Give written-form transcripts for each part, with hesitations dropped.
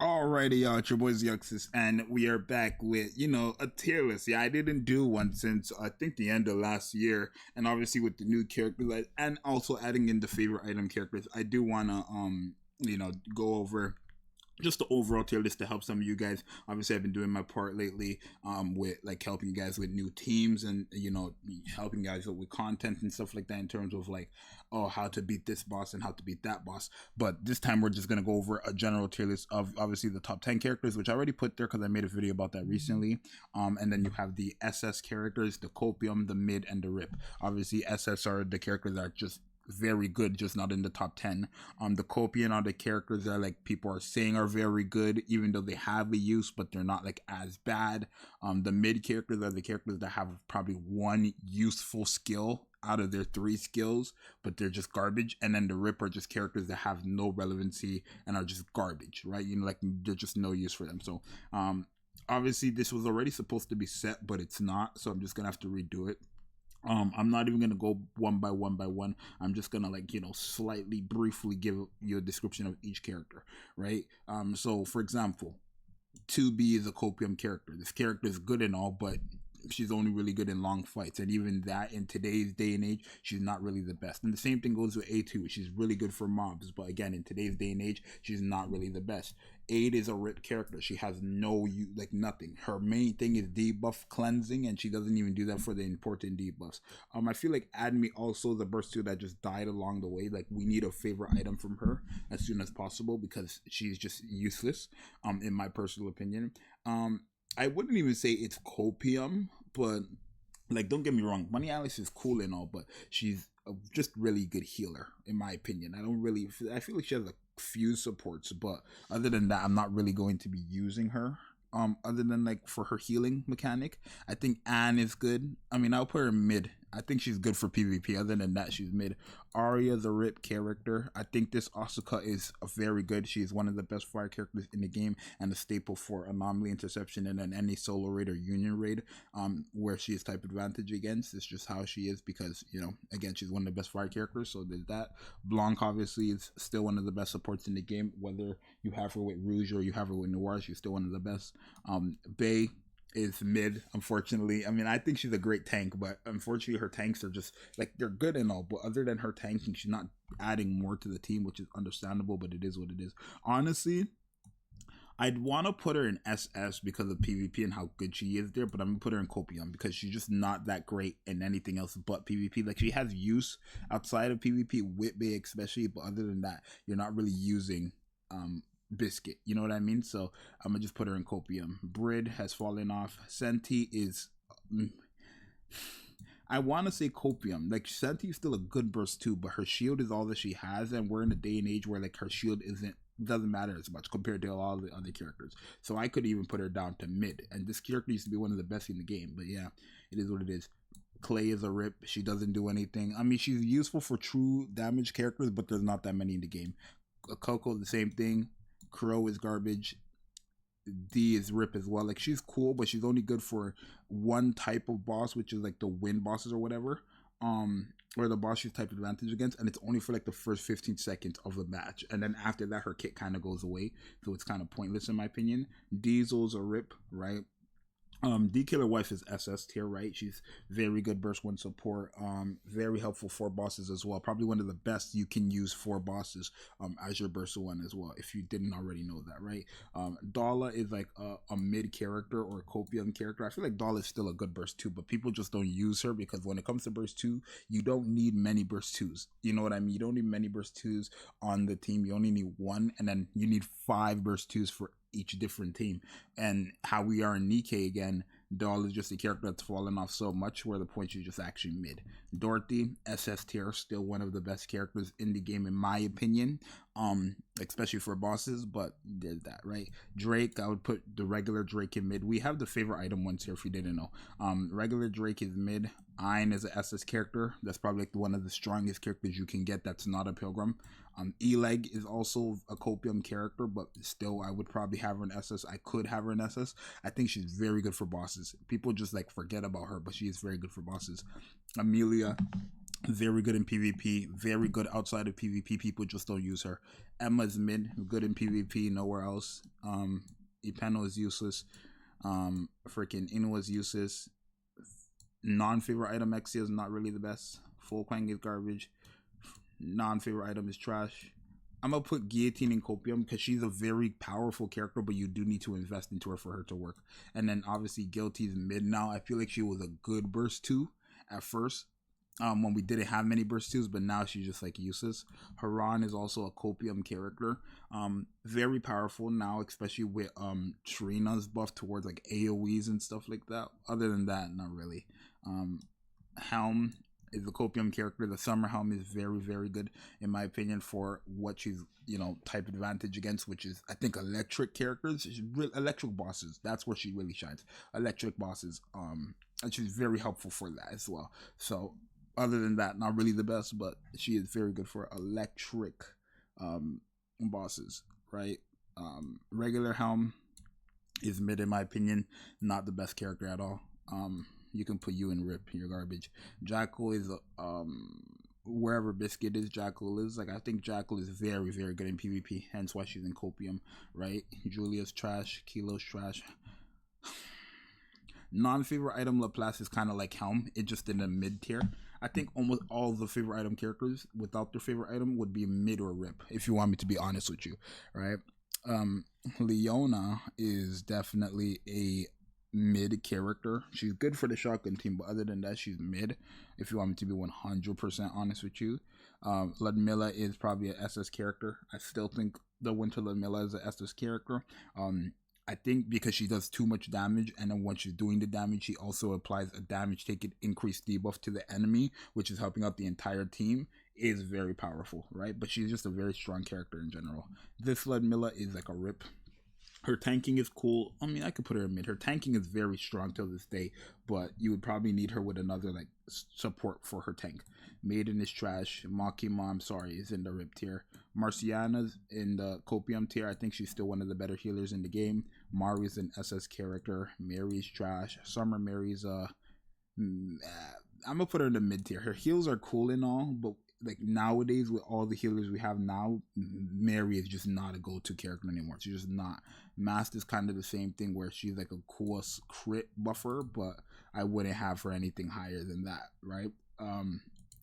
Alrighty, y'all, it's your boy Zxous, and we are back with, a tier list. Yeah, I didn't do one since I think the end of last year, and obviously with the new characters, and also adding in the favorite item characters, I do want to, go over just the overall tier list to help some of you guys. Obviously, I've been doing my part lately with like helping you guys with new teams and helping you guys with content and stuff like that in terms of like, oh, how to beat this boss and how to beat that boss. But this time we're just gonna go over a general tier list of obviously the top 10 characters, which I already put there because I made a video about that recently. And then you have the SS characters, the Copium, the Mid, and the Rip. Obviously, SS are the characters that are just very good, just not in the top 10. The Copian are the characters that like people are saying are very good, even though they have a use, but they're not like as bad. The Mid characters are the characters that have probably one useful skill out of their 3 skills, but they're just garbage. And then the Rip are just characters that have no relevancy and are just garbage, right? Like there's just no use for them. So obviously this was already supposed to be set, but it's not, so I'm just gonna have to redo it. I'm not even gonna go one by one. I'm just gonna slightly briefly give you a description of each character, right? So for example, 2B is a Copium character. This character is good and all, but she's only really good in long fights, and even that in today's day and age, she's not really the best. And the same thing goes with A2. She's really good for mobs, but again, in today's day and age, she's not really the best. 8 is a Rip character. She has nothing. Her main thing is debuff cleansing, and she doesn't even do that for the important debuffs. I feel like Admi also the burst 2 that just died along the way. Like, we need a favorite item from her as soon as possible because she's just useless, in my personal opinion. I wouldn't even say it's Copium, but like, don't get me wrong, Money Alice is cool and all, but she's just really good healer in my opinion. I feel like she has a few supports, but other than that, I'm not really going to be using her. Other than like for her healing mechanic, I think Anne is good. I mean, I'll put her mid. I think she's good for PvP. Other than that, she's mid. Arya, the Rip character. I think this Asuka is very good. She is one of the best fire characters in the game and a staple for anomaly interception and then any solo raid or union raid where she is type advantage against. It's just how she is because, again, she's one of the best fire characters. So there's that. Blanc obviously is still one of the best supports in the game. Whether you have her with Rouge or you have her with Noir, she's still one of the best. Bay is mid, unfortunately. I mean, I think she's a great tank, but unfortunately her tanks are just like, they're good and all, but other than her tanking, she's not adding more to the team, which is understandable, but it is what it is. Honestly, I'd want to put her in SS because of PvP and how good she is there, but I'm going to put her in Copium because she's just not that great in anything else but PvP. Like, she has use outside of PvP, with Bay especially, but other than that, you're not really using Biscuit, you know what I mean? So I'm gonna just put her in Copium. Brid has fallen off. Senti is I want to say Copium. Like, Senti is still a good burst too, but her shield is all that she has, and we're in a day and age where like her shield doesn't matter as much compared to all the other characters. So I could even put her down to mid, and this character used to be one of the best in the game, but yeah, it is what it is. Clay is a Rip. She doesn't do anything. I mean, she's useful for true damage characters, but there's not that many in the game. Coco, the same thing. Crow is garbage. D is Rip as well. Like, she's cool, but she's only good for one type of boss, which is like the wind bosses or whatever. Or the boss she's type advantage against, and it's only for like the first 15 seconds of the match, and then after that her kit kind of goes away, so it's kind of pointless in my opinion. Diesel's a Rip, right? D Killer Wife is SS tier, right? She's very good burst 1 support, very helpful for bosses as well. Probably one of the best you can use for bosses as your burst 1 as well, if you didn't already know that, right? Dala is like a mid character or a Copium character. I feel like Dala is still a good burst 2, but people just don't use her because when it comes to burst 2, you don't need many burst 2s. You know what I mean? You don't need many burst 2s on the team. You only need 1, and then you need 5 burst 2s for each different team. And how we are in Nikke again, Doll is just a character that's fallen off so much where the point she's just actually mid. Dorothy, SS tier, still one of the best characters in the game in my opinion, especially for bosses, but there's that, right? Drake, I would put the regular Drake in mid. We have the favorite item ones here if you didn't know. Regular Drake is mid. Ein is an SS character. That's probably like one of the strongest characters you can get that's not a pilgrim. Eleg is also a Copium character, but still I would probably have her in SS. I could have her in SS. I think she's very good for bosses. People just like forget about her, but she is very good for bosses. Amelia Very good in PvP, very good outside of PvP. People just don't use her. Emma's mid, good in PvP, nowhere else. Ipeno is useless. Freaking Inu is useless. Non-favorite item Exia is not really the best. Full Quang is garbage. Non-favorite item is trash. I'm gonna put Guillotine in Copium because she's a very powerful character, but you do need to invest into her for her to work. And then obviously Guilty is mid now. I feel like she was a good burst 2 at first, when we didn't have many burst 2s, but now she's just like useless. Haran is also a Copium character. Very powerful now, especially with Trina's buff towards like AoEs and stuff like that. Other than that, not really. Helm is the Copium character. The Summer Helm is very, very good in my opinion for what she's, type advantage against, which is I think electric characters, electric bosses. That's where she really shines. Electric bosses. And she's very helpful for that as well. So other than that, not really the best, but she is very good for electric bosses, right? Regular Helm is mid in my opinion, not the best character at all. You can put you in Rip, you're garbage. Jackal is wherever Biscuit is, Jackal is. Like I think Jackal is very, very good in PvP, hence why she's in Copium, right? Julia's trash, Kilo's trash. Non-favorite item Laplace is kind of like Helm, it just in the mid tier. I think almost all the favorite item characters without their favorite item would be mid or Rip, if you want me to be honest with you, right? Leona is definitely a mid character. She's good for the shotgun team, but other than that, she's mid, if you want me to be 100% honest with you. Ludmilla is probably an SS character. I still think the Winter Ludmilla is an SS character. I think because she does too much damage, and then when she's doing the damage, she also applies a damage taken increased debuff to the enemy, which is helping out the entire team, is very powerful, right? But she's just a very strong character in general. This Ludmilla is like a Rip. Her tanking is cool. I mean, I could put her in mid. Her tanking is very strong till this day, but you would probably need her with another like support for her tank. Maiden is trash. Makima, I'm sorry, is in the Rip tier. Marciana's in the Copium tier. I think she's still one of the better healers in the game. Mari's an SS character. Mary's trash. Summer Mary's I'm gonna put her in the mid tier. Her heals are cool and all, but like nowadays with all the healers we have now, Mary is just not a go-to character anymore. She's just not. Mast is kind of the same thing where she's like a cool crit buffer, but I wouldn't have her anything higher than that, right?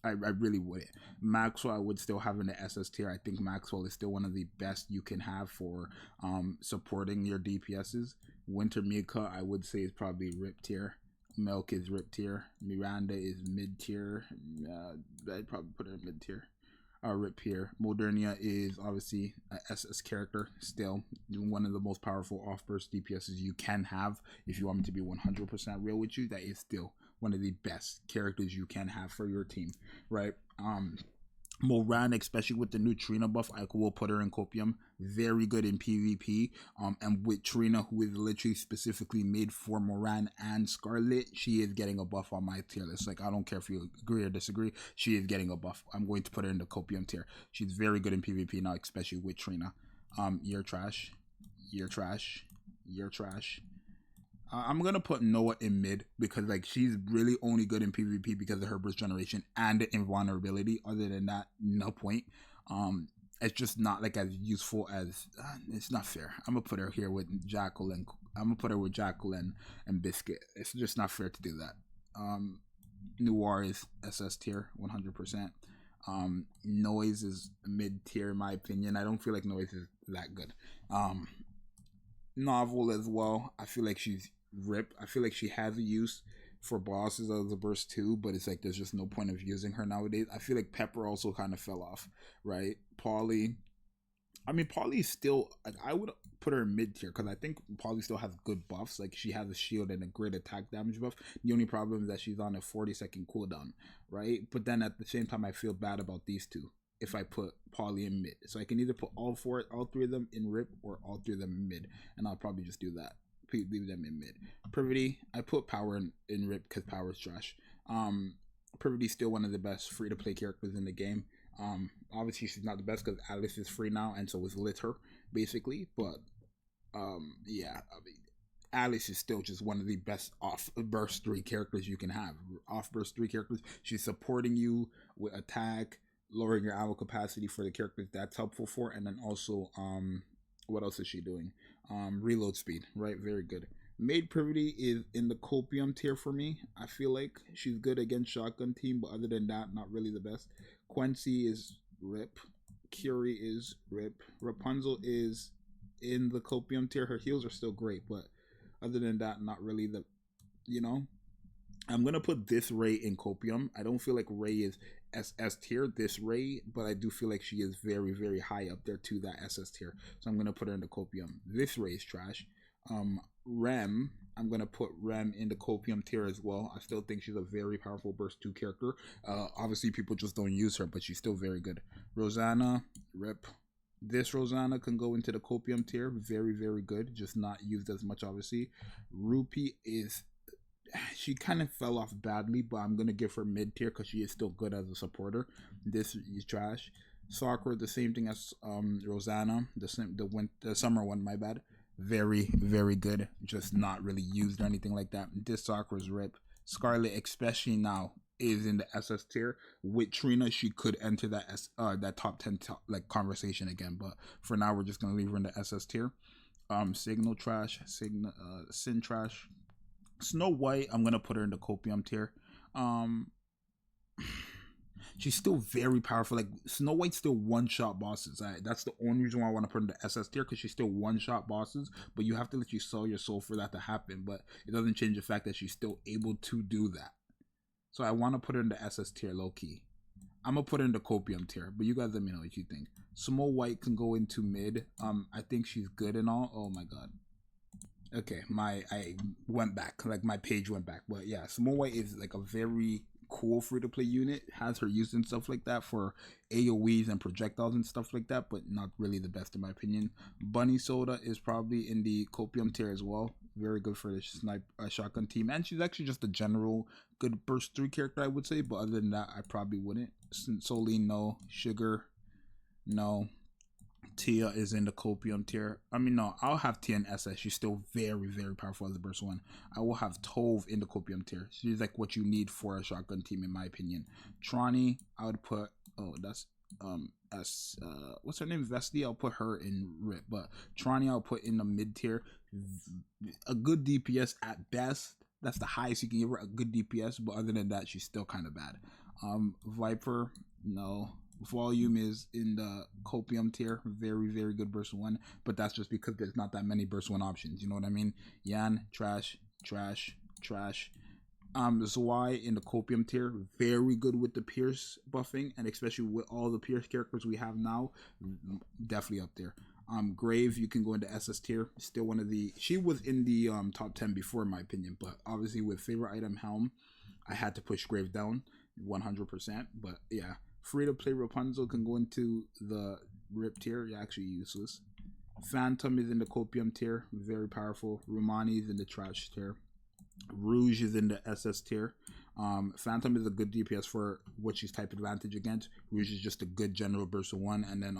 I really wouldn't. Maxwell I would still have in the SS tier. I think Maxwell is still one of the best you can have for supporting your DPSs. Winter Mika I would say is probably Rip tier. Milk is Rip tier. Miranda is mid tier. I'd probably put her in mid tier. Rip here. Modernia is obviously an SS character, still one of the most powerful off-burst DPSs you can have. If you want me to be 100% real with you, that is still one of the best characters you can have for your team, right? Moran, especially with the new Trina buff, I will put her in Copium. Very good in PvP. And with Trina, who is literally specifically made for Moran and Scarlet, she is getting a buff on my tier list. Like, I don't care if you agree or disagree, she is getting a buff. I'm going to put her in the Copium tier. She's very good in PvP now, especially with Trina. You're trash. You're trash. You're trash. I'm gonna put Noah in mid because like she's really only good in PvP because of her burst generation and the invulnerability. Other than that, no point. It's just not like as useful as it's not fair. I'm gonna put her here with Jackal and Biscuit. It's just not fair to do that. Noir is SS tier 100%. Noise is mid tier in my opinion. I don't feel like Noise is that good. Novel as well. I feel like she's Rip. I feel like she has a use for bosses of the burst too, but it's like there's just no point of using her nowadays. I feel like Pepper also kind of fell off, right? Polly is still like I would put her in mid tier because I think Polly still has good buffs. Like she has a shield and a great attack damage buff. The only problem is that she's on a 40-second cooldown, right? But then at the same time, I feel bad about these two if I put Polly in mid. So I can either put all three of them in Rip or all three of them in mid, and I'll probably just do that. Leave them in mid. Privity, I put Power in Rip because Power is trash. Privity's still one of the best free-to-play characters in the game. Obviously she's not the best because Alice is free now, and so is Litter, basically. But yeah, I mean, Alice is still just one of the best off burst 3 characters you can have. Off burst 3 characters. She's supporting you with attack, lowering your ammo capacity for the characters that's helpful for, and then also what else is she doing? Reload speed, right? Very good. Maid Privity is in the Copium tier for me. I feel like she's good against shotgun team, but other than that, not really the best. Quincy is rip. Curie is rip. Rapunzel is in the Copium tier. Her heals are still great, but other than that, not really the, you know. I'm gonna put this Ray in Copium. I don't feel like Ray is SS tier, this Ray, but I do feel like she is very, very high up there to that SS tier. So I'm gonna put her in the Copium. This Ray is trash. Rem, I'm gonna put Rem in the Copium tier as well. I still think she's a very powerful burst 2 character. Obviously people just don't use her, but she's still very good. Rosanna, rip. This Rosanna can go into the Copium tier. Very, very good. Just not used as much, obviously. Rupee is, she kind of fell off badly, but I'm gonna give her mid tier because she is still good as a supporter. This is trash. Sakura, the same thing as Rosanna, the summer one, my bad. Very, very good. Just not really used or anything like that. This Sakura's rip. Scarlet, especially now, is in the SS tier. With Trina, she could enter that top 10 conversation again, but for now we're just gonna leave her in the SS tier. Signal trash. Sin trash. Snow White, I'm gonna put her in the Copium tier. She's still very powerful. Like, Snow White's still one-shot bosses. That's the only reason why I want to put her in the SS tier, because she's still one-shot bosses, but you have to let you sell your soul for that to happen. But it doesn't change the fact that she's still able to do that. So I want to put her in the SS tier, low-key. I'm gonna put her in the Copium tier, but you guys let me know what you think. Snow White can go into mid. I think she's good and all. Oh my god. Okay, I went back, like my page went back, but yeah, Snow White is like a very cool free-to-play unit, has her use and stuff like that for AoEs and projectiles and stuff like that, but not really the best in my opinion. Bunny Soda is probably in the Copium tier as well. Very good for the shotgun team, and she's actually just a general good burst 3 character, I would say, but other than that, I probably wouldn't. Soline, no. Sugar, no. Tia is in the Copium tier. I mean, no, I'll have Tia in SS. She's still very, very powerful as a burst 1. I will have Tove in the Copium tier. She's like what you need for a shotgun team, in my opinion. Trani, I would put, oh, that's, what's her name? Vesti, I'll put her in RIP. But Trani, I'll put in the mid tier. A good DPS at best. That's the highest you can give her, a good DPS. But other than that, she's still kind of bad. Viper, no. Volume is in the Copium tier. Very, very good burst 1, but that's just because there's not that many burst 1 options, you know what I mean? Yan, trash. Zwei in the Copium tier, very good with the Pierce buffing, and especially with all the Pierce characters we have now, definitely up there. Grave, you can go into SS tier. Still one of the, she was in the top 10 before, in my opinion, but obviously with favorite item Helm, I had to push Grave down 100%. But yeah, free to play Rapunzel can go into the RIP tier. You're actually useless. Phantom is in the Copium tier, very powerful. Romani is in the trash tier. Rouge is in the SS tier. Phantom is a good DPS for what she's type advantage against. Rouge is just a good general burst of 1, and then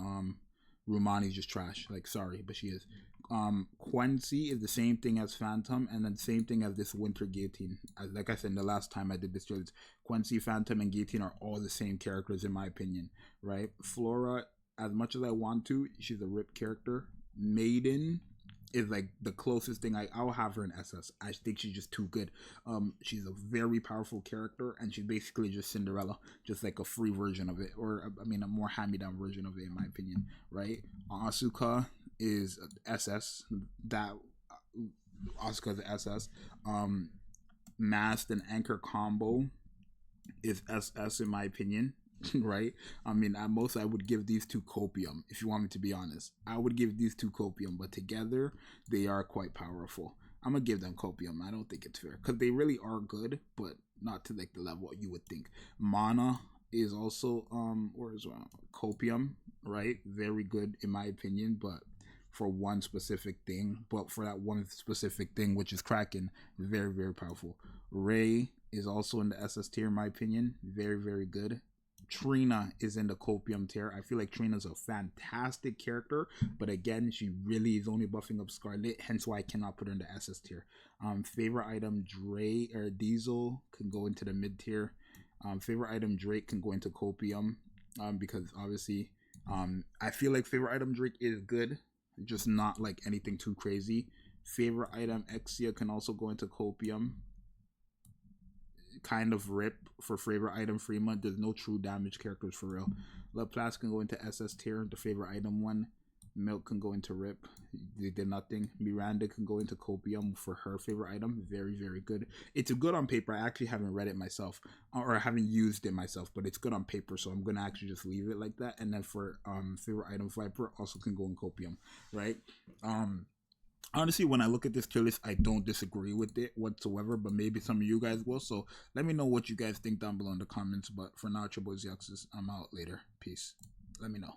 Romani is just trash. Like, sorry, but she is. Quincy is the same thing as Phantom, and then same thing as this Winter Guillotine. Like I said, the last time I did this, Quincy, Phantom, and Guillotine are all the same characters in my opinion, right? Flora, as much as I want to, she's a RIP character. Maiden is like the closest thing. I'll have her in SS. I think she's just too good. She's a very powerful character, and she's basically just Cinderella, just like a free version of it, or I mean a more hand-me-down version of it, in my opinion, right? Asuka is SS. That Asuka is SS. Mast and Anchor combo is SS in my opinion. Right? I mean, at most I would give these two Copium, if you want me to be honest. I would give these two Copium, but together they are quite powerful. I'm gonna give them Copium. I don't think it's fair, because they really are good, but not to like the level you would think. Mana is also Copium, right? Very good in my opinion, but for one specific thing. But for that one specific thing, which is Kraken, very, very powerful. Ray is also in the SS tier in my opinion. Very, very good. Trina is in the Copium tier. I feel like Trina's a fantastic character, but again, she really is only buffing up Scarlet, hence why I cannot put her in the SS tier. Favorite item, Dre or Diesel can go into the mid tier. Favorite item Drake can go into Copium, because obviously, I feel like favorite item Drake is good, just not like anything too crazy. Favorite item Exia can also go into Copium. Kind of rip for favorite item Fremont. There's no true damage characters for real. Laplace can go into SS tier, the favorite item one. Milk can go into rip. They did nothing. Miranda can go into Copium for her favorite item. Very, very good. It's good on paper. I actually haven't read it myself, or I haven't used it myself, but it's good on paper, so I'm gonna actually just leave it like that. And then for favorite item Viper also can go in Copium, right? Honestly, when I look at this tier list, I don't disagree with it whatsoever, but maybe some of you guys will. So let me know what you guys think down below in the comments. But for now, it's your boy Zxous. I'm out later. Peace. Let me know.